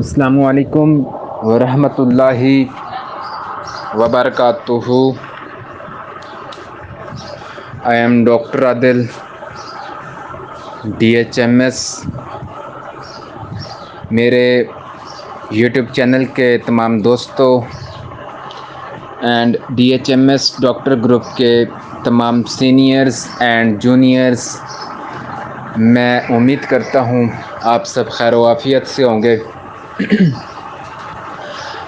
السلام علیکم ورحمۃ اللہ وبرکاتہ. I am doctor Adil, DHMS. میرے یوٹیوب چینل کے تمام دوستوں اینڈ DHMS ڈاکٹر گروپ کے تمام سینئرز اینڈ جونیئرز, میں امید کرتا ہوں آپ سب خیر و عافیت سے ہوں گے.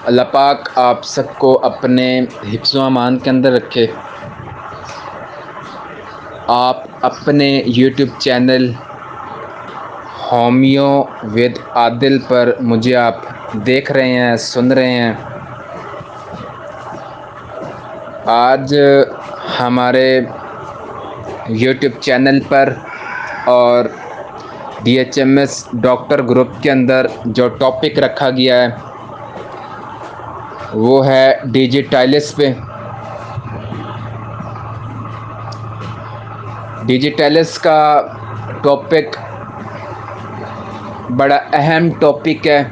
اللہ پاک آپ سب کو اپنے حفظ و امان کے اندر رکھے. آپ اپنے یوٹیوب چینل ہومیو ود عادل پر مجھے آپ دیکھ رہے ہیں, سن رہے ہیں. آج ہمارے یوٹیوب چینل پر اور DHMS ڈاکٹر گروپ کے اندر جو ٹاپک رکھا گیا ہے وہ ہے ڈیجیٹائلس پہ. ڈیجیٹائلس کا ٹاپک بڑا اہم ٹاپک ہے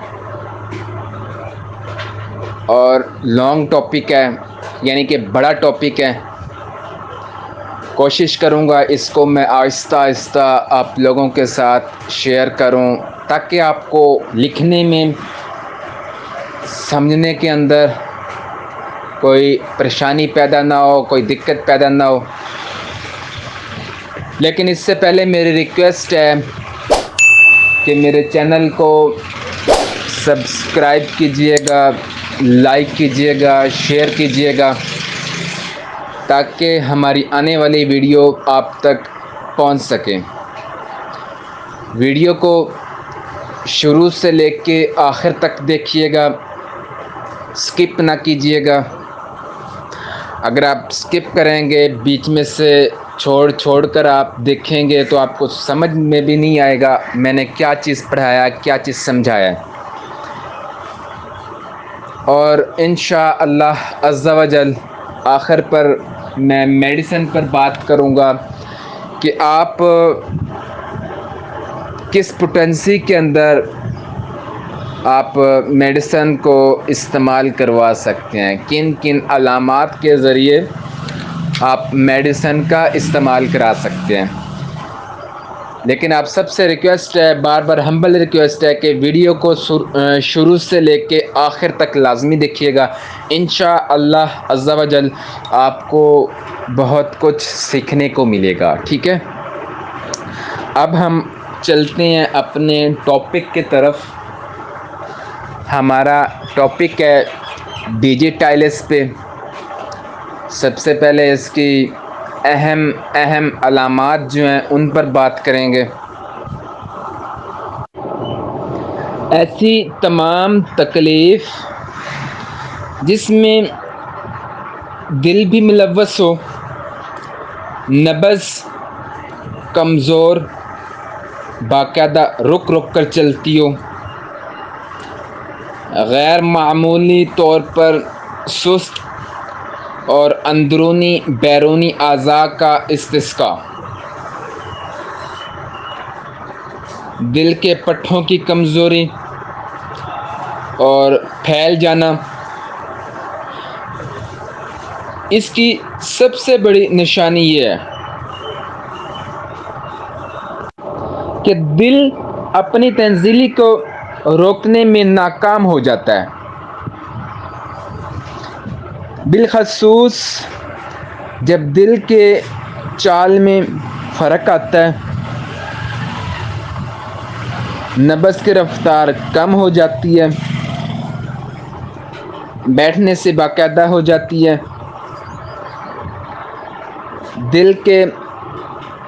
اور لانگ ٹاپک ہے, یعنی کہ بڑا ٹاپک ہے. کوشش کروں گا اس کو میں آہستہ آہستہ آپ لوگوں کے ساتھ شیئر کروں تاکہ آپ کو لکھنے میں, سمجھنے کے اندر کوئی پریشانی پیدا نہ ہو, کوئی دقت پیدا نہ ہو. لیکن اس سے پہلے میری ریکویسٹ ہے کہ میرے چینل کو سبسکرائب کیجئے گا, لائک کیجئے گا, شیئر کیجئے گا تاکہ ہماری آنے والی ویڈیو آپ تک پہنچ سکیں. ویڈیو کو شروع سے لے کے آخر تک دیکھیے گا, سکپ نہ کیجیے گا. اگر آپ سکپ کریں گے, بیچ میں سے چھوڑ کر آپ دیکھیں گے تو آپ کو سمجھ میں بھی نہیں آئے گا میں نے کیا چیز پڑھایا, کیا چیز سمجھایا. اور انشاءاللہ عز و جل آخر پر میں میڈیسن پر بات کروں گا کہ آپ کس پوٹینسی کے اندر آپ میڈیسن کو استعمال کروا سکتے ہیں, کن کن علامات کے ذریعے آپ میڈیسن کا استعمال کرا سکتے ہیں. لیکن آپ سب سے ریکویسٹ ہے, بار بار ہمبل ریکویسٹ ہے کہ ویڈیو کو شروع سے لے کے آخر تک لازمی دیکھیے گا. انشاءاللہ عز و جل آپ کو بہت کچھ سیکھنے کو ملے گا. ٹھیک ہے, اب ہم چلتے ہیں اپنے ٹاپک کی طرف. ہمارا ٹاپک ہے ڈیجیٹائلس پہ. سب سے پہلے اس کی اہم علامات جو ہیں ان پر بات کریں گے. ایسی تمام تکلیف جس میں دل بھی ملوث ہو, نبض کمزور باقاعدہ رک کر چلتی ہو, غیر معمولی طور پر سست اور اندرونی بیرونی اعضاء کا استسقاء, دل کے پٹھوں کی کمزوری اور پھیل جانا. اس کی سب سے بڑی نشانی یہ ہے کہ دل اپنی تنزلی کو روکنے میں ناکام ہو جاتا ہے. بالخصوص جب دل کے چال میں فرق آتا ہے, نبض کی رفتار کم ہو جاتی ہے, بیٹھنے سے باقاعدہ ہو جاتی ہے, دل کے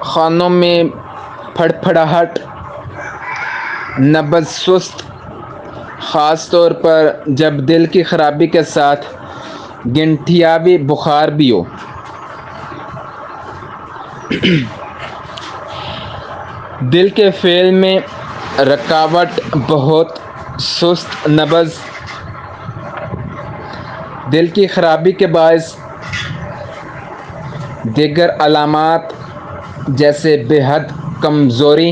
خانوں میں پھڑپھڑاہٹ, نبض سست, خاص طور پر جب دل کی خرابی کے ساتھ گنٹھیاوی بخار بھی ہو. دل کے فعل میں رکاوٹ, بہت سست نبض, دل کی خرابی کے باعث دیگر علامات جیسے بے حد کمزوری,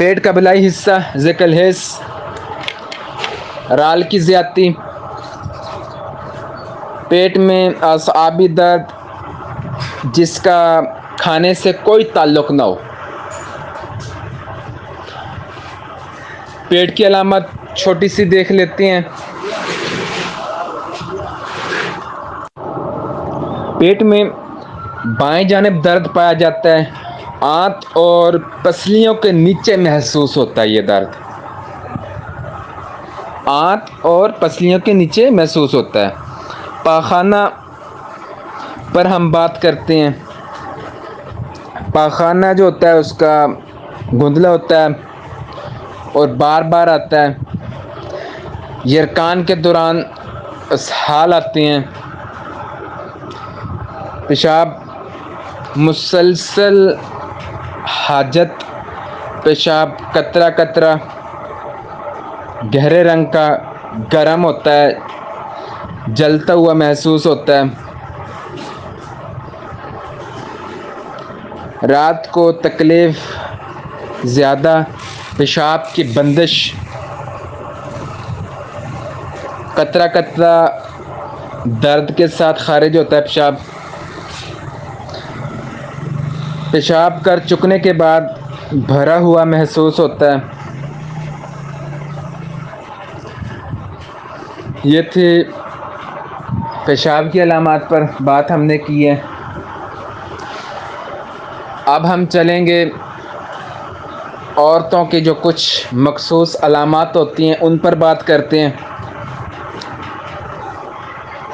پیٹ کا بلائی حصہ ذیل الحس، رال کی زیادتی، پیٹ میں اعصابی درد جس کا کھانے سے کوئی تعلق نہ ہو۔ پیٹ کی علامت چھوٹی سی دیکھ لیتے ہیں۔ پیٹ میں بائیں جانب درد پایا جاتا ہے، آنت اور پسلیوں کے نیچے محسوس ہوتا ہے یہ درد، آنت اور پسلیوں کے نیچے محسوس ہوتا ہے۔ پاخانہ پر ہم بات کرتے ہیں۔ پاخانہ جو ہوتا ہے اس کا گندلا ہوتا ہے اور بار بار آتا ہے، یرکان کے دوران اسہال آتے ہیں، پیشاب مسلسل، حاجت، پیشاب قطرہ قطرہ، گہرے رنگ کا، گرم ہوتا ہے، جلتا ہوا محسوس ہوتا ہے، رات کو تکلیف زیادہ، پیشاب کی بندش، قطرہ قطرہ درد کے ساتھ خارج ہوتا ہے پیشاب، پیشاب کر چکنے کے بعد بھرا ہوا محسوس ہوتا ہے۔ یہ تھی پیشاب کی علامات پر بات ہم نے کی ہے۔ اب ہم چلیں گے عورتوں کی جو کچھ مخصوص علامات ہوتی ہیں ان پر بات کرتے ہیں۔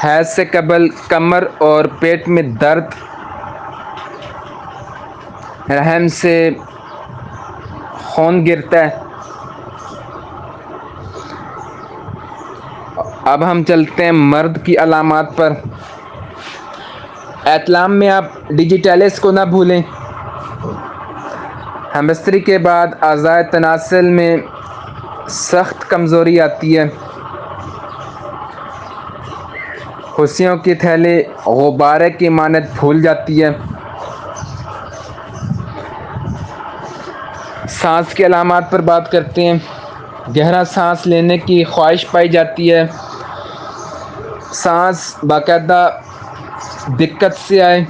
حیض سے قبل کمر اور پیٹ میں درد، رحم سے خون گرتا ہے۔ اب ہم چلتے ہیں مرد کی علامات پر۔ احتلام میں آپ ڈیجیٹیلس کو نہ بھولیں۔ ہمبستری کے بعد اعضائے تناسل میں سخت کمزوری آتی ہے۔ خصیوں کی تھیلی غبارے کی مانند پھول جاتی ہے۔ سانس کی علامات پر بات کرتے ہیں۔ گہرا سانس لینے کی خواہش پائی جاتی ہے، سانس باقاعدہ دقت سے آئے،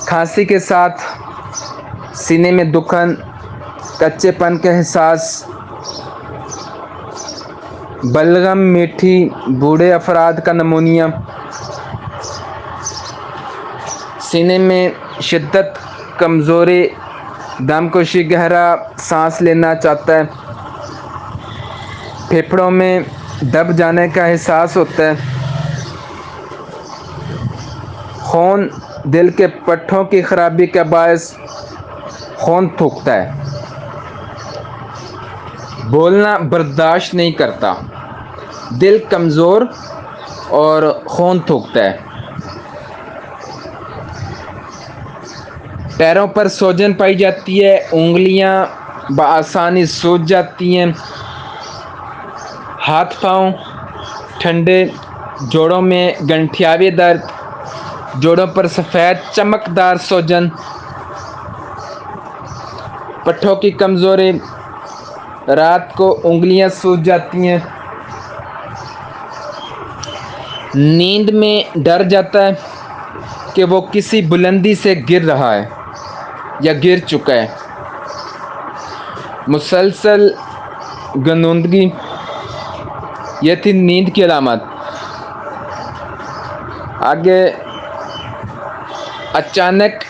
کھانسی کے ساتھ سینے میں دکھن، کچے پن کا احساس، بلغم، میٹھی، بوڑھے افراد کا نمونیا، سینے میں شدت، کمزوری، دم کشی، گہرا سانس لینا چاہتا ہے، پھیپھڑوں میں دب جانے کا احساس ہوتا ہے، خون دل کے پٹھوں کی خرابی کا باعث خون تھوکتا ہے، بولنا برداشت نہیں کرتا، دل کمزور اور خون تھوکتا ہے، پیروں پر سوجن پائی جاتی ہے، انگلیاں بآسانی سوج جاتی ہیں، ہاتھ پاؤں ٹھنڈے، جوڑوں میں گنٹھیاوی درد، جوڑوں پر سفید چمکدار سوجن، پٹھوں کی کمزوری، رات کو انگلیاں سوج جاتی ہیں، نیند میں ڈر جاتا ہے کہ وہ کسی بلندی سے گر رہا ہے یا گر چکا ہے، مسلسل غنودگی۔ یہ تھی نیند کی علامات۔ آگے اچانک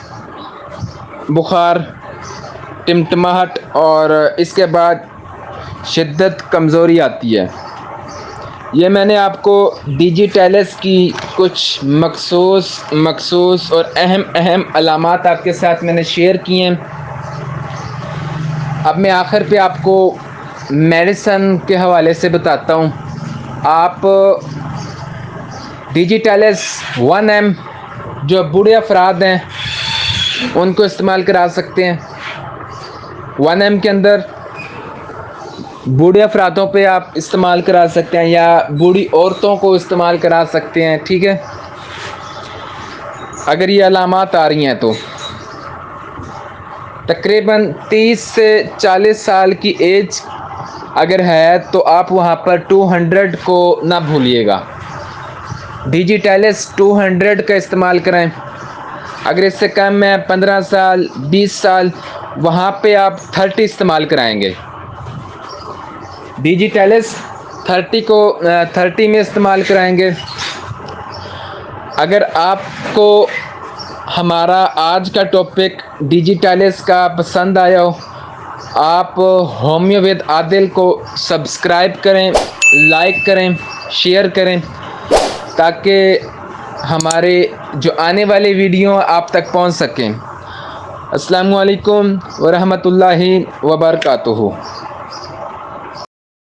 بخار، ٹمٹماہٹ اور اس کے بعد شدت کمزوری آتی ہے۔ یہ میں نے آپ کو ڈیجیٹیلس کی کچھ مخصوص اور اہم علامات آپ کے ساتھ میں نے شیئر کی ہیں۔ اب میں آخر پہ آپ کو میڈیسن کے حوالے سے بتاتا ہوں۔ آپ ڈیجیٹیلس 1M جو بوڑھے افراد ہیں ان کو استعمال کرا سکتے ہیں۔ 1M کے اندر بوڑھے افرادوں پہ آپ استعمال کرا سکتے ہیں یا بوڑھی عورتوں کو استعمال کرا سکتے ہیں، ٹھیک ہے، اگر یہ علامات آ رہی ہیں تو۔ تقریباً 30 سے 40 سال کی ایج اگر ہے تو آپ وہاں پر 200 کو نہ بھولیے گا، ڈیجیٹیلس 200 کا استعمال کریں۔ اگر اس سے کم ہے 15 سال 20 سال، وہاں پہ آپ 30 استعمال کرائیں گے۔ ڈیجیٹیلس 30 میں استعمال کرائیں گے۔ اگر آپ کو ہمارا آج کا ٹاپک ڈیجیٹیلس کا پسند آیا ہو، آپ ہومیو ود عادل کو سبسکرائب کریں، لائک کریں، شیئر کریں، تاکہ ہمارے جو آنے والے ویڈیو آپ تک پہنچ سکیں۔ السلام علیکم ورحمۃ اللہ وبرکاتہ۔